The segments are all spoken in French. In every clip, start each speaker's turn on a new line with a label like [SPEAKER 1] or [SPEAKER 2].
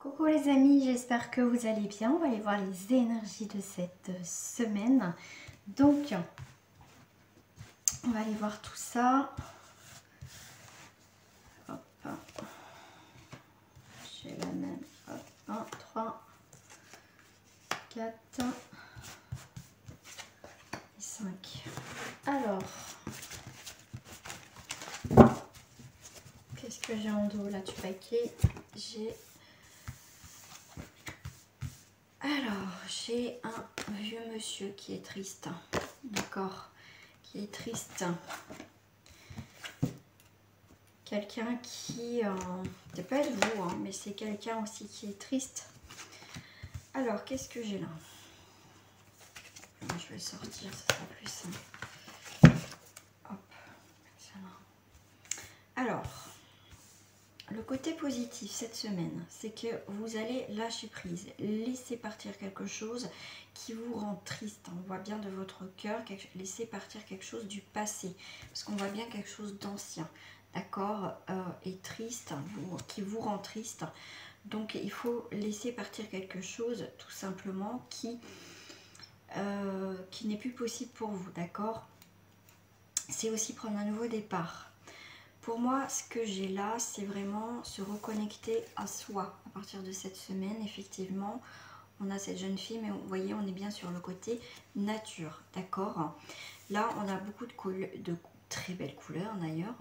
[SPEAKER 1] Coucou les amis, j'espère que vous allez bien. On va aller voir les énergies de cette semaine. Donc, on va aller voir tout ça. Hop, j'ai la même. Hop, 1, 3, 4 et 5. Alors, qu'est-ce que j'ai en dos là du paquet? J'ai un vieux monsieur qui est triste, d'accord, qui est triste. Quelqu'un qui, ça peut être vous, hein, mais c'est quelqu'un aussi qui est triste. Alors, qu'est-ce que j'ai là? Je vais le sortir, ça sera plus simple. Hop, ça là. Alors, le côté positif cette semaine, c'est que vous allez lâcher prise, laisser partir quelque chose qui vous rend triste. On voit bien de votre cœur, laisser partir quelque chose du passé, parce qu'on voit bien quelque chose d'ancien, d'accord, et triste, qui vous rend triste. Donc il faut laisser partir quelque chose tout simplement qui n'est plus possible pour vous, d'accord. C'est aussi prendre un nouveau départ. Pour moi, ce que j'ai là, c'est vraiment se reconnecter à soi. À partir de cette semaine, effectivement, on a cette jeune fille, mais vous voyez, on est bien sur le côté nature, d'accord. Là, on a beaucoup de très belles couleurs d'ailleurs,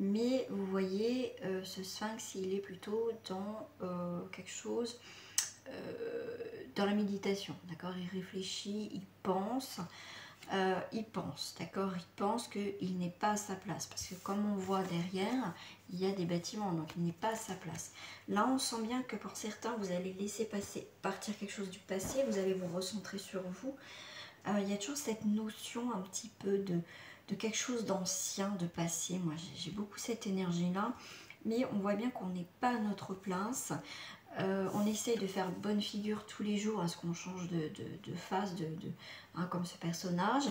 [SPEAKER 1] mais vous voyez, ce sphinx, il est plutôt dans quelque chose, dans la méditation, d'accord. Il réfléchit, il pense, d'accord, il pense qu'il n'est pas à sa place, parce que comme on voit derrière, il y a des bâtiments, donc il n'est pas à sa place. Là, on sent bien que pour certains, vous allez laisser partir quelque chose du passé, vous allez vous recentrer sur vous. Il y a toujours cette notion un petit peu de quelque chose d'ancien, de passé. Moi, j'ai beaucoup cette énergie-là, mais on voit bien qu'on n'est pas à notre place. On essaye de faire bonne figure tous les jours à ce qu'on change de phase, hein, comme ce personnage.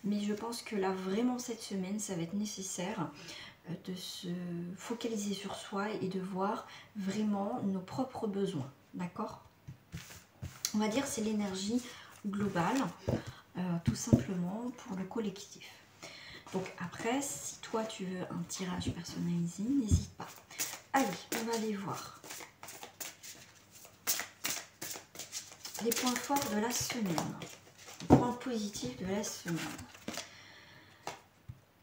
[SPEAKER 1] Mais je pense que là, vraiment, cette semaine, ça va être nécessaire de se focaliser sur soi et de voir vraiment nos propres besoins. D'accord? On va dire c'est l'énergie globale, tout simplement pour le collectif. Donc après, si toi, tu veux un tirage personnalisé, n'hésite pas. Allez, on va aller voir les points forts de la semaine, les points positifs de la semaine.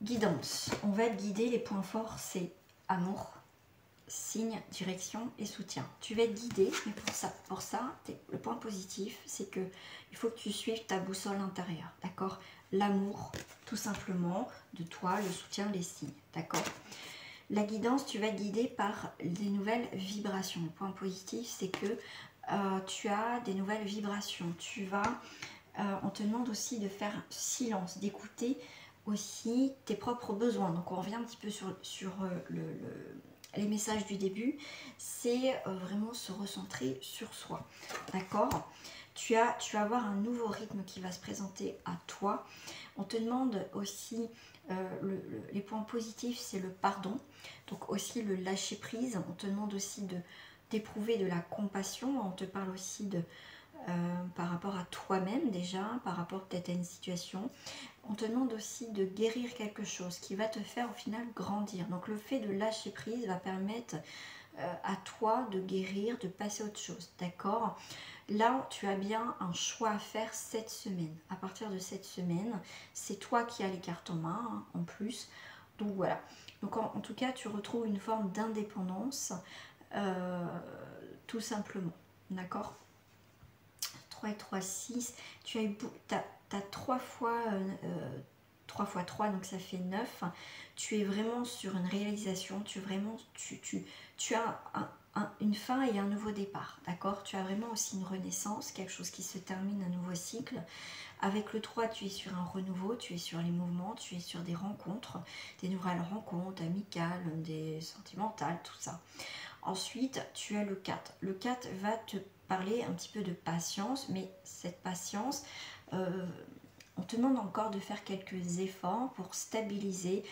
[SPEAKER 1] Guidance, on va être guidé, les points forts c'est amour, signe, direction et soutien. Tu vas être guidé, mais pour ça le point positif c'est que il faut que tu suives ta boussole intérieure, d'accord. L'amour, tout simplement, de toi, le soutien, les signes, d'accord. La guidance, tu vas être guidé par des nouvelles vibrations. Le point positif c'est que tu as des nouvelles vibrations. On te demande aussi de faire silence, d'écouter aussi tes propres besoins. Donc on revient un petit peu sur les messages du début. C'est vraiment se recentrer sur soi. D'accord. Tu vas avoir un nouveau rythme qui va se présenter à toi. On te demande aussi, les points positifs, c'est le pardon. Donc aussi le lâcher prise. On te demande aussi d'éprouver de la compassion. On te parle aussi par rapport à toi-même déjà, par rapport peut-être à une situation. On te demande aussi de guérir quelque chose qui va te faire au final grandir. Donc le fait de lâcher prise va permettre à toi de guérir, de passer à autre chose, d'accord. Là, tu as bien un choix à faire cette semaine. À partir de cette semaine, c'est toi qui as les cartes en main, hein, en plus. Donc voilà. Donc en tout cas, tu retrouves une forme d'indépendance, tout simplement, d'accord. 3 et 3, 6. Tu as 3 fois 3 fois 3, donc ça fait 9. Tu es vraiment sur une réalisation, tu as une fin et un nouveau départ, d'accord. Tu as vraiment aussi une renaissance, quelque chose qui se termine, un nouveau cycle. Avec le 3, tu es sur un renouveau, tu es sur les mouvements, tu es sur des rencontres, des nouvelles rencontres amicales, des sentimentales, tout ça. Ensuite, tu as le 4. Le 4 va te parler un petit peu de patience, mais cette patience, on te demande encore de faire quelques efforts pour stabiliser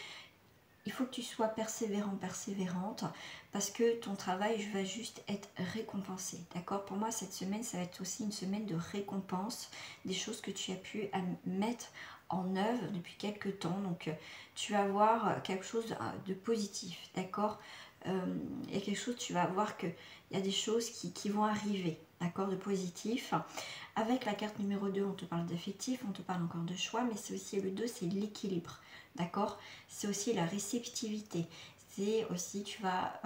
[SPEAKER 1] il faut que tu sois persévérant, persévérante, parce que ton travail va juste être récompensé. D'accord? Pour moi, cette semaine, ça va être aussi une semaine de récompense des choses que tu as pu mettre en œuvre depuis quelques temps. Donc, tu vas voir quelque chose de positif. D'accord? Il y a quelque chose, tu vas voir qu'il y a des choses qui vont arriver. D'accord? De positif. Avec la carte numéro 2, on te parle d'affectif, on te parle encore de choix, mais c'est aussi le 2, c'est l'équilibre. D'accord? C'est aussi la réceptivité. C'est aussi, tu vas...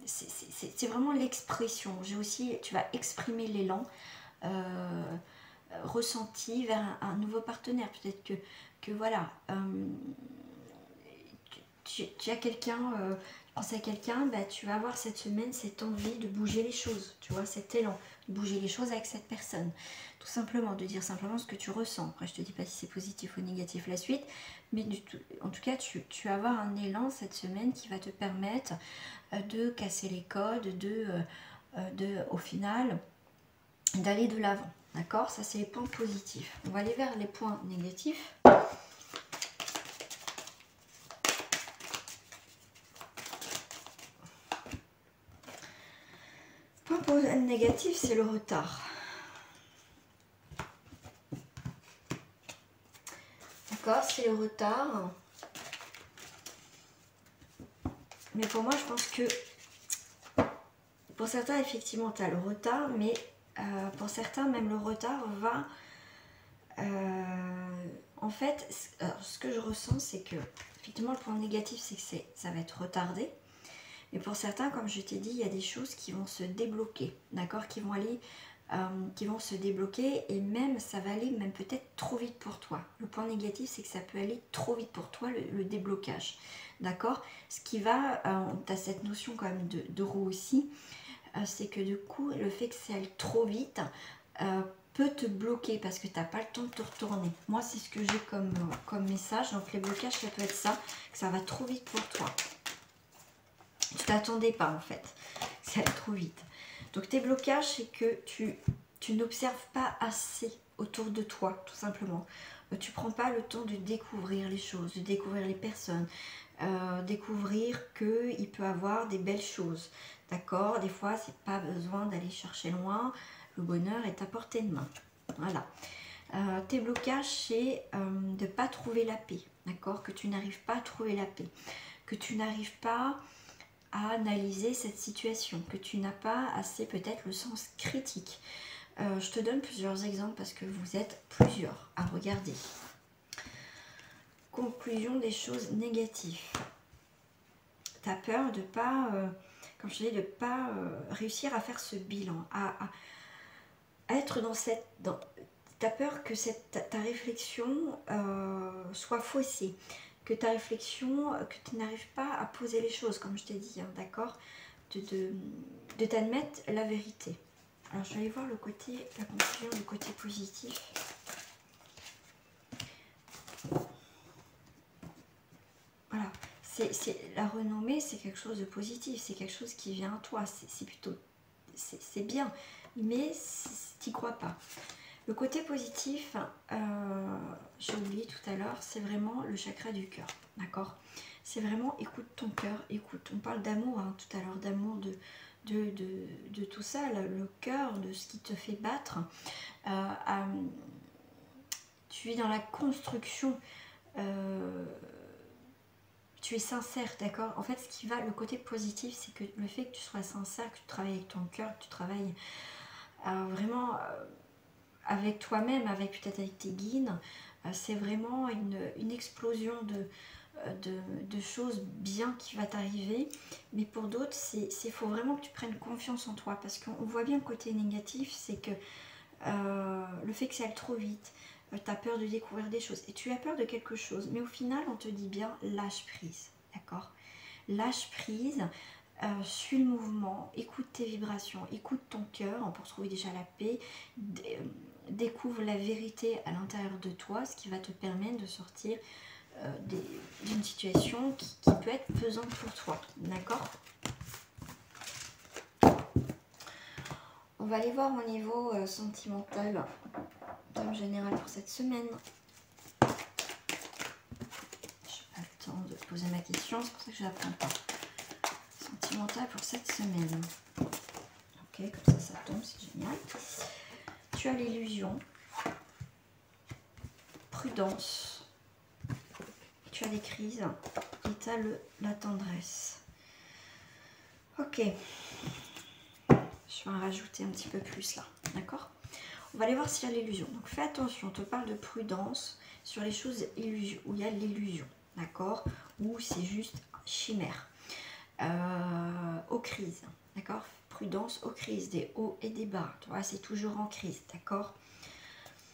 [SPEAKER 1] c'est vraiment l'expression. J'ai aussi, tu vas exprimer l'élan ressenti vers un nouveau partenaire. Peut-être que voilà, tu as quelqu'un, tu penses à quelqu'un, bah, tu vas avoir cette semaine cette envie de bouger les choses, tu vois, cet élan, de bouger les choses avec cette personne. Tout simplement, de dire simplement ce que tu ressens. Après, je te dis pas si c'est positif ou négatif la suite, mais en tout cas, tu vas avoir un élan cette semaine qui va te permettre de casser les codes, au final, d'aller de l'avant. D'accord? Ça, c'est les points positifs. On va aller vers les points négatifs. Point négatif, c'est le retard. D'accord? C'est le retard. Mais pour moi, je pense que pour certains, effectivement, tu as le retard, mais pour certains, même le retard va... en fait, alors, ce que je ressens, c'est que, effectivement, le point négatif, c'est que ça va être retardé. Mais pour certains, comme je t'ai dit, il y a des choses qui vont se débloquer, d'accord, qui vont se débloquer, et même, ça va aller même peut-être trop vite pour toi. Le point négatif, c'est que ça peut aller trop vite pour toi, le déblocage, d'accord. Ce qui va, tu as cette notion quand même de roue aussi, c'est que du coup, le fait que ça aille trop vite peut te bloquer parce que tu n'as pas le temps de te retourner. Moi, c'est ce que j'ai comme message. Donc, les blocages, ça peut être ça, que ça va trop vite pour toi. Tu t'attendais pas, en fait. Ça va trop vite. Donc, tes blocages, c'est que tu n'observes pas assez autour de toi, tout simplement. Tu prends pas le temps de découvrir les choses, de découvrir les personnes, découvrir qu'il peut avoir des belles choses. D'accord? Des fois, c'est pas besoin d'aller chercher loin. Le bonheur est à portée de main. Voilà. Tes blocages, c'est de ne pas trouver la paix. D'accord? Que tu n'arrives pas à trouver la paix. Que tu n'arrives pas à analyser cette situation. Que tu n'as pas assez peut-être le sens critique. Je te donne plusieurs exemples parce que vous êtes plusieurs à regarder. Conclusion des choses négatives. Tu as peur de pas... comme je dis, de ne pas réussir à faire ce bilan, à être dans cette... tu as peur que ta réflexion soit faussée, que ta réflexion, que tu n'arrives pas à poser les choses, comme je t'ai dit, hein, d'accord, de t'admettre la vérité. Alors, je vais aller voir la conclusion, le côté positif. Voilà. La renommée, c'est quelque chose de positif, c'est quelque chose qui vient à toi, c'est plutôt, c'est bien, mais tu n'y crois pas. Le côté positif, j'ai oublié tout à l'heure, c'est vraiment le chakra du cœur, d'accord? C'est vraiment écoute ton cœur, écoute, on parle d'amour hein, tout à l'heure, d'amour de tout ça, le cœur, de ce qui te fait battre. Tu es dans la construction, tu es sincère, d'accord? En fait, ce qui va, le côté positif, c'est que le fait que tu sois sincère, que tu travailles avec ton cœur, que tu travailles vraiment avec toi-même, peut-être avec tes guides, c'est vraiment une explosion de choses bien qui va t'arriver. Mais pour d'autres, il faut vraiment que tu prennes confiance en toi, parce qu'on voit bien le côté négatif, c'est que le fait que ça aille trop vite, tu as peur de découvrir des choses et tu as peur de quelque chose, mais au final on te dit bien lâche prise, d'accord? Lâche prise, suis le mouvement, écoute tes vibrations, écoute ton cœur pour trouver déjà la paix, découvre la vérité à l'intérieur de toi, ce qui va te permettre de sortir d'une situation qui peut être pesante pour toi, d'accord? On va aller voir au niveau sentimental, en général pour cette semaine. te poser ma question, c'est pour ça que je ne la prends pas. Sentimental pour cette semaine. Ok, comme ça tombe, c'est génial. Tu as l'illusion, prudence, tu as les crises et tu as la tendresse. Ok, je vais en rajouter un petit peu plus là, d'accord? On va aller voir s'il y a l'illusion. Donc fais attention, on te parle de prudence sur les choses où il y a l'illusion, d'accord? Ou c'est juste chimère. Aux crises, d'accord? Prudence aux crises, des hauts et des bas, tu vois, c'est toujours en crise, d'accord?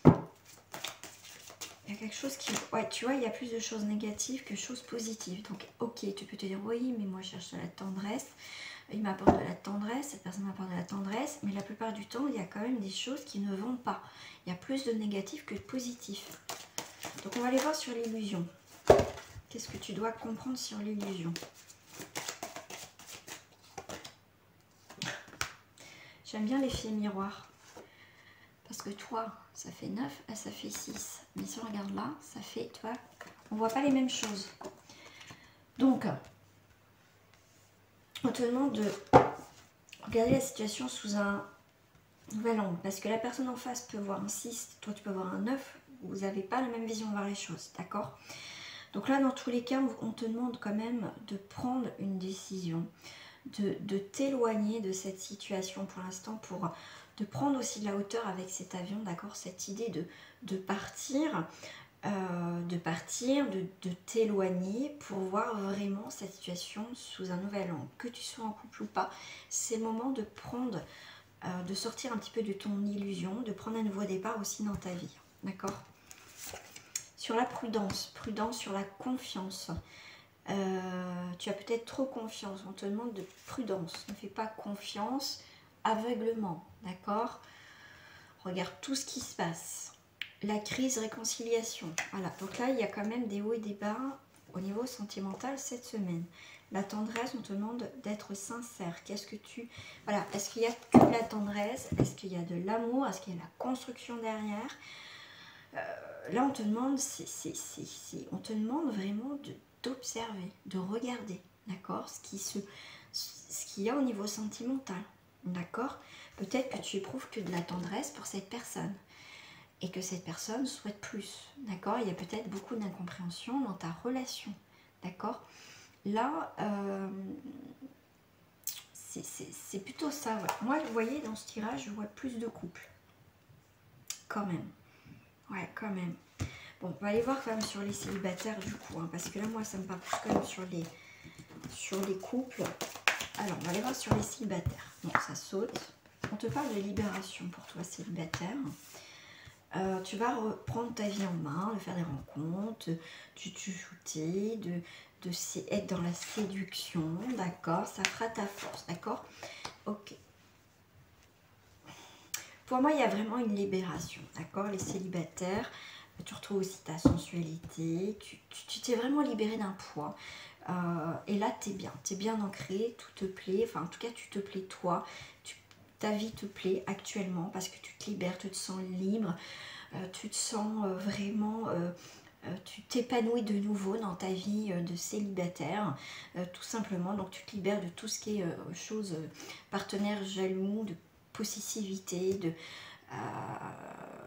[SPEAKER 1] Il y a quelque chose qui... Ouais, tu vois, il y a plus de choses négatives que choses positives. Donc, ok, tu peux te dire, oui, mais moi, je cherche de la tendresse. Il m'apporte de la tendresse, cette personne m'apporte de la tendresse. Mais la plupart du temps, il y a quand même des choses qui ne vont pas. Il y a plus de négatifs que de positifs. Donc, on va aller voir sur l'illusion. Qu'est-ce que tu dois comprendre sur l'illusion? J'aime bien l'effet miroir. Parce que toi, ça fait 9, elle, ça fait 6. Mais si on regarde là, ça fait, tu vois, on voit pas les mêmes choses. Donc, on te demande de regarder la situation sous un nouvel angle. Parce que la personne en face peut voir un 6, toi tu peux voir un 9. Vous n'avez pas la même vision de voir les choses, d'accord? Donc là, dans tous les cas, on te demande quand même de prendre une décision, de t'éloigner de cette situation pour l'instant, de prendre aussi de la hauteur avec cet avion, d'accord? Cette idée de partir, de t'éloigner pour voir vraiment cette situation sous un nouvel angle. Que tu sois en couple ou pas, c'est le moment de prendre, de sortir un petit peu de ton illusion, de prendre un nouveau départ aussi dans ta vie, d'accord? Sur la prudence, prudence sur la confiance. Tu as peut-être trop confiance, on te demande de prudence, ne fais pas confiance aveuglement, d'accord? Regarde tout ce qui se passe, la crise, réconciliation, voilà, donc là il y a quand même des hauts et des bas au niveau sentimental cette semaine. La tendresse, on te demande d'être sincère, qu'est-ce que tu... Voilà, est-ce qu'il y a que de la tendresse, est-ce qu'il y a de l'amour, est-ce qu'il y a la construction derrière? Là on te demande, on te demande vraiment d'observer, de regarder, d'accord, ce qu'il y a au niveau sentimental, d'accord? Peut-être que tu éprouves que de la tendresse pour cette personne et que cette personne souhaite plus, d'accord? Il y a peut-être beaucoup d'incompréhension dans ta relation, d'accord? Là, c'est plutôt ça. Ouais. Moi, vous voyez, dans ce tirage, je vois plus de couples, quand même. Ouais, quand même. Bon, on va aller voir quand même sur les célibataires du coup, hein, parce que là, moi, ça me parle plus quand même sur les couples. Alors, on va aller voir sur les célibataires. Bon, ça saute. On te parle de libération pour toi, célibataire. Tu vas reprendre ta vie en main, de faire des rencontres, de chuchoter, être dans la séduction, d'accord? Ça fera ta force, d'accord? Ok. Pour moi, il y a vraiment une libération, d'accord? Les célibataires, tu retrouves aussi ta sensualité, tu t'es vraiment libéré d'un poids. Et là, tu es bien ancré, tout te plaît, enfin en tout cas, tu te plais toi, ta vie te plaît actuellement parce que tu te libères, tu te sens libre, tu te sens vraiment... tu t'épanouis de nouveau dans ta vie de célibataire, tout simplement. Donc tu te libères de tout ce qui est choses, partenaires jaloux, de possessivité,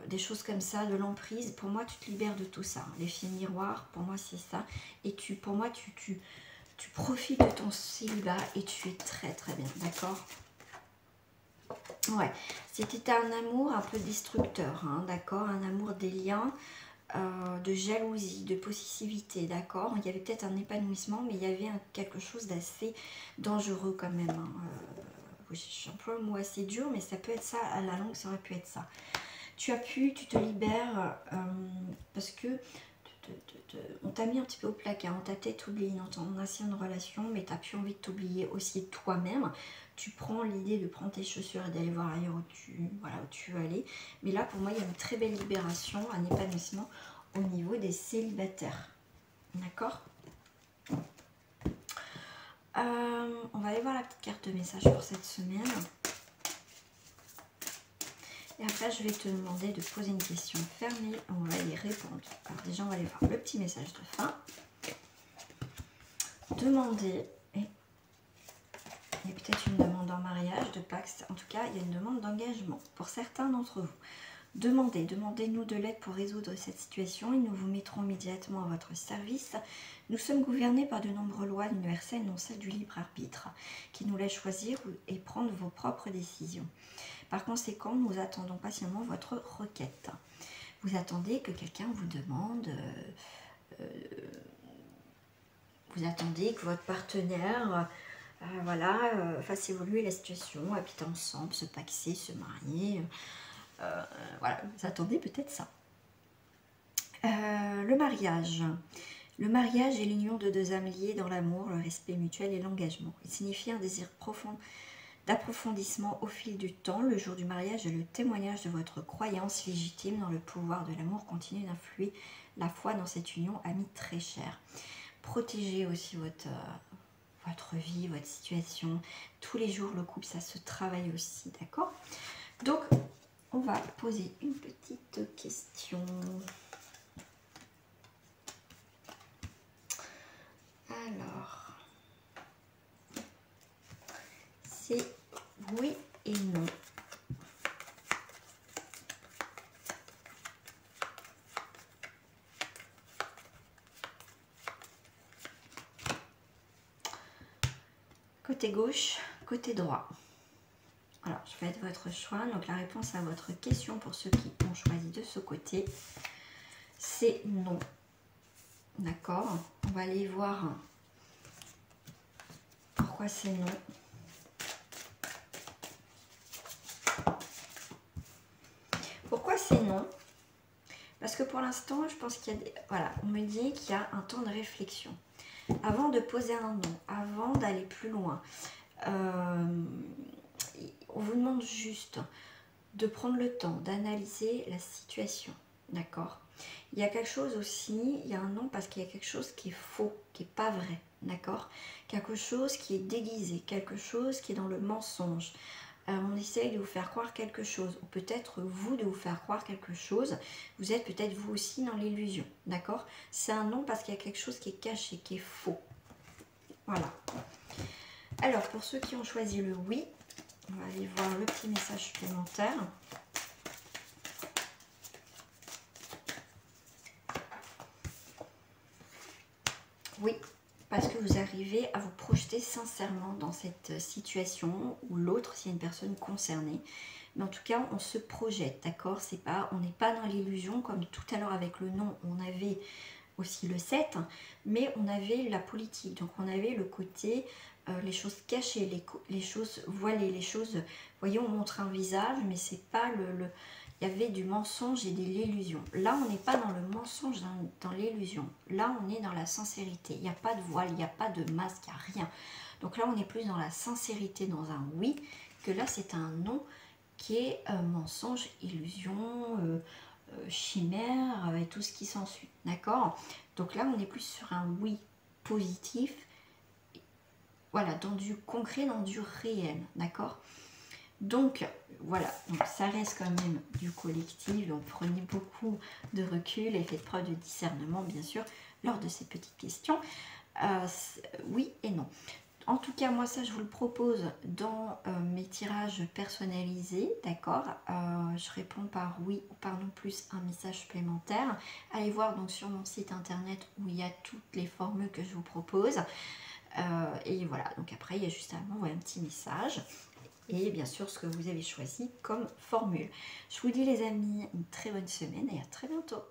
[SPEAKER 1] des choses comme ça, de l'emprise. Pour moi, tu te libères de tout ça. L'effet miroir, pour moi, c'est ça. Et pour moi, tu profites de ton célibat et tu es très très bien, d'accord? Ouais, c'était un amour un peu destructeur, hein, d'accord? Un amour des liens, de jalousie, de possessivité, d'accord? Il y avait peut-être un épanouissement, mais il y avait quelque chose d'assez dangereux quand même, hein. J'emploie le mot assez dur, mais ça peut être ça, à la longue, ça aurait pu être ça. Tu te libères parce que on t'a mis un petit peu au placard, on t'a peut-être oublié dans ton ancienne relation, mais tu n'as plus envie de t'oublier aussi toi-même. Tu prends l'idée de prendre tes chaussures et d'aller voir ailleurs où tu veux aller. Mais là, pour moi, il y a une très belle libération, un épanouissement au niveau des célibataires. D'accord? On va aller voir la petite carte de message pour cette semaine. Et après, je vais te demander de poser une question fermée. On va y répondre. Alors déjà, on va aller voir le petit message de fin. demander, et il y a peut-être une demande en mariage, de Pax, en tout cas, il y a une demande d'engagement pour certains d'entre vous. Demandez-nous de l'aide pour résoudre cette situation et nous vous mettrons immédiatement à votre service. Nous sommes gouvernés par de nombreuses lois universelles, non celles du libre arbitre, qui nous laissent choisir et prendre vos propres décisions. Par conséquent, nous attendons patiemment votre requête. Vous attendez que quelqu'un vous demande, vous attendez que votre partenaire fasse évoluer la situation, habiter ensemble, se paxer, se marier. Voilà, vous attendez peut-être ça. Le mariage. Le mariage est l'union de deux âmes liées dans l'amour, le respect mutuel et l'engagement. Il signifie un désir profond d'approfondissement au fil du temps. Le jour du mariage est le témoignage de votre croyance légitime dans le pouvoir de l'amour. Continue d'influer la foi dans cette union amie très chère. Protégez aussi votre vie, votre situation. Tous les jours, le couple, ça se travaille aussi, d'accord? Donc, on va poser une petite question. Alors, c'est oui et non. Côté gauche, côté droit. Alors, je vais être votre choix. Donc, la réponse à votre question pour ceux qui ont choisi de ce côté, c'est non. D'accord? On va aller voir pourquoi c'est non. Pourquoi c'est non? Parce que pour l'instant, je pense qu'il y a des... Voilà, on me dit qu'il y a un temps de réflexion. Avant de poser un non, avant d'aller plus loin, on vous demande juste de prendre le temps d'analyser la situation. D'accord? Il y a quelque chose aussi, il y a un non parce qu'il y a quelque chose qui est faux, qui n'est pas vrai. D'accord? Quelque chose qui est déguisé, quelque chose qui est dans le mensonge. On essaye de vous faire croire quelque chose, ou peut-être vous de vous faire croire quelque chose. Vous êtes peut-être vous aussi dans l'illusion, d'accord? C'est un non parce qu'il y a quelque chose qui est caché, qui est faux. Voilà. Alors, pour ceux qui ont choisi le oui, on va aller voir le petit message supplémentaire. Oui, parce que vous arrivez à vous projeter sincèrement dans cette situation ou l'autre, s'il y a une personne concernée. Mais en tout cas, on se projette, d'accord? On n'est pas dans l'illusion, comme tout à l'heure avec le non, on avait aussi le 7, mais on avait la politique. Donc, on avait le côté, les choses cachées, les choses voilées, les choses... Vous voyez, on montre un visage, mais c'est pas il y avait du mensonge et de l'illusion. Là, on n'est pas dans le mensonge, dans l'illusion. Là, on est dans la sincérité. Il n'y a pas de voile, il n'y a pas de masque, il n'y a rien. Donc là, on est plus dans la sincérité, dans un oui, que là, c'est un non qui est mensonge, illusion, chimère et tout ce qui s'ensuit. D'accord? Donc là, on est plus sur un oui positif. Voilà, dans du concret, dans du réel. D'accord? Donc, voilà, donc ça reste quand même du collectif, donc prenez beaucoup de recul et faites preuve de discernement, bien sûr, lors de ces petites questions. Oui et non. En tout cas, moi, ça, je vous le propose dans mes tirages personnalisés, d'accord? Je réponds par oui ou par non plus un message supplémentaire. Allez voir donc sur mon site internet où il y a toutes les formules que je vous propose. Et voilà, donc après, il y a juste à m'envoyer un petit message. Et bien sûr, ce que vous avez choisi comme formule. Je vous dis les amis, une très bonne semaine et à très bientôt.